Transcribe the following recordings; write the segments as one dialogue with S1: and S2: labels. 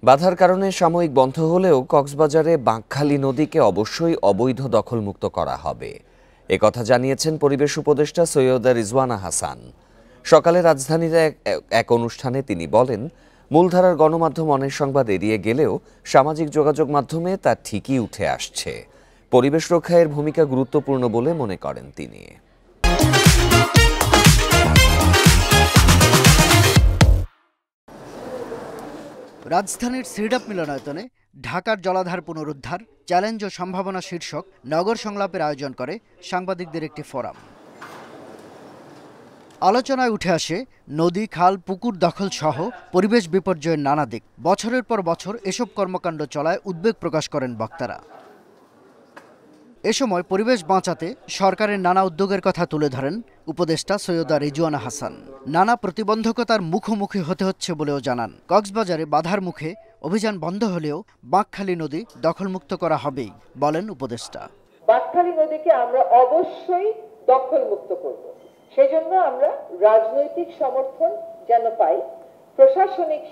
S1: বাধার কারণে সাময়িক বন্ধ হলেও কক্সবাজারে বাঁকখালী নদীকে অবশ্যই অবৈধ দখলমুক্ত করা হবে, একথা জানিয়েছেন পরিবেশ উপদেষ্টা সৈয়দা রিজওয়ানা হাসান। সকালে রাজধানীতে এক অনুষ্ঠানে তিনি বলেন, মূলধারার গণমাধ্যম অনেক সংবাদ এড়িয়ে গেলেও সামাজিক যোগাযোগ মাধ্যমে তা ঠিকই উঠে আসছে। পরিবেশ রক্ষায় এর ভূমিকা গুরুত্বপূর্ণ বলে মনে করেন তিনি।
S2: রাজধানীর সিডাপ মিলনায়তনে ঢাকার জলাধার পুনরুদ্ধার চ্যালেঞ্জ ও সম্ভাবনা শীর্ষক নগর সংলাপের আয়োজন করে সাংবাদিকদের একটি ফোরাম। আলোচনায় উঠে আসে নদী, খাল, পুকুর দখল সহ পরিবেশ বিপর্যয়ের নানা দিক। বছরের পর বছর এসব কর্মকাণ্ড চলায় উদ্বেগ প্রকাশ করেন বক্তারা। এ সময় পরিবেশ বাঁচাতে সরকারের নানা উদ্যোগের কথা তুলে ধরেন উপদেষ্টা সৈয়দা রিজওয়ানা হাসান। নানা প্রতিবন্ধকতার মুখোমুখি হতে হচ্ছে বলেও জানান। কক্সবাজারে বাধার মুখে অভিযান বন্ধ হলেও বাঁকখালী নদী দখলমুক্ত করা হবেই বলেন উপদেষ্টা।
S3: বাঁকখালী নদীকে আমরা অবশ্যই দখলমুক্ত করব। সেজন্য আমরা রাজনৈতিক সমর্থন যেন পাই, প্রশাসনিক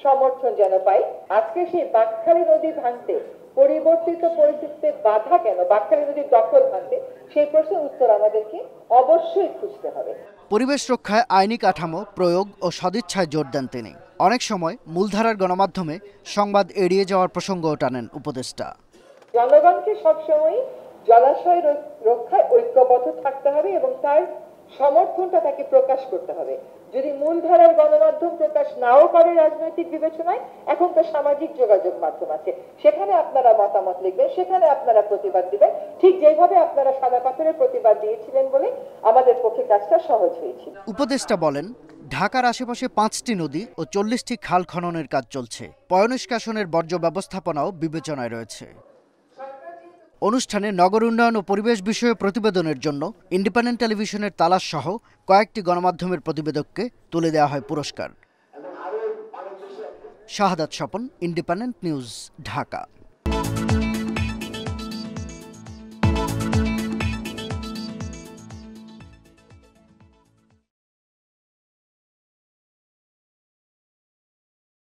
S3: সমর্থন যেন পাই। আজকে সেই বাঁকখালী নদী ভাঙতে পরিবর্তিত পরিস্থিতিতে বাধা কেন, বাঁকখালী নদীর দখল ভাঙতে, সেই প্রশ্নের উত্তর আমাদেরকে অবশ্যই খুঁজতে হবে।
S2: পরিবেশ রক্ষায় আইনি কাঠামো প্রয়োগ ও সদিচ্ছায় জোর দেন তিনি। অনেক সময় মূলধারার গণমাধ্যমে সংবাদ এড়িয়ে যাওয়ার প্রসঙ্গও টানেন উপদেষ্টা।
S3: জনগণকে সবসময় জলাশয় রক্ষায় ঐক্যবদ্ধ থাকতে হবে এবং তার সমর্থনটা তাকে প্রকাশ করতে হবে। যদি মূলধারার গণমাধ্যম প্রকাশ নাও করে রাজনৈতিক বিবেচনায়, এখন তো সামাজিক যোগাযোগ মাধ্যম আছে, সেখানে আপনারা মতামত লিখবেন, সেখানে আপনারা প্রতিবাদ দিবেন, ঠিক যেভাবে আপনারা সাদা পাথরের প্রতিবাদ দিয়েছিলেন বলে আমাদের পক্ষে কাজটা সহজ হয়েছিল।
S2: উপদেষ্টা বলেন, ঢাকার আশেপাশে 5টি নদী ও 40টি খাল খননের কাজ চলছে। পয়ঃনিষ্কাশনের বর্জ্য ব্যবস্থাপনাও বিবেচনায় রয়েছে। অনুষ্ঠানে নগর উন্নয়ন ও পরিবেশ বিষয়ে প্রতিবেদনের জন্য ইন্ডিপেন্ডেন্ট টেলিভিশনের তালাশ সহ কয়েকটি গণমাধ্যমের প্রতিবেদককে তুলে দেওয়া হয় পুরস্কার। শাহাদাত স্বপন, ইন্ডিপেন্ডেন্ট নিউজ, ঢাকা।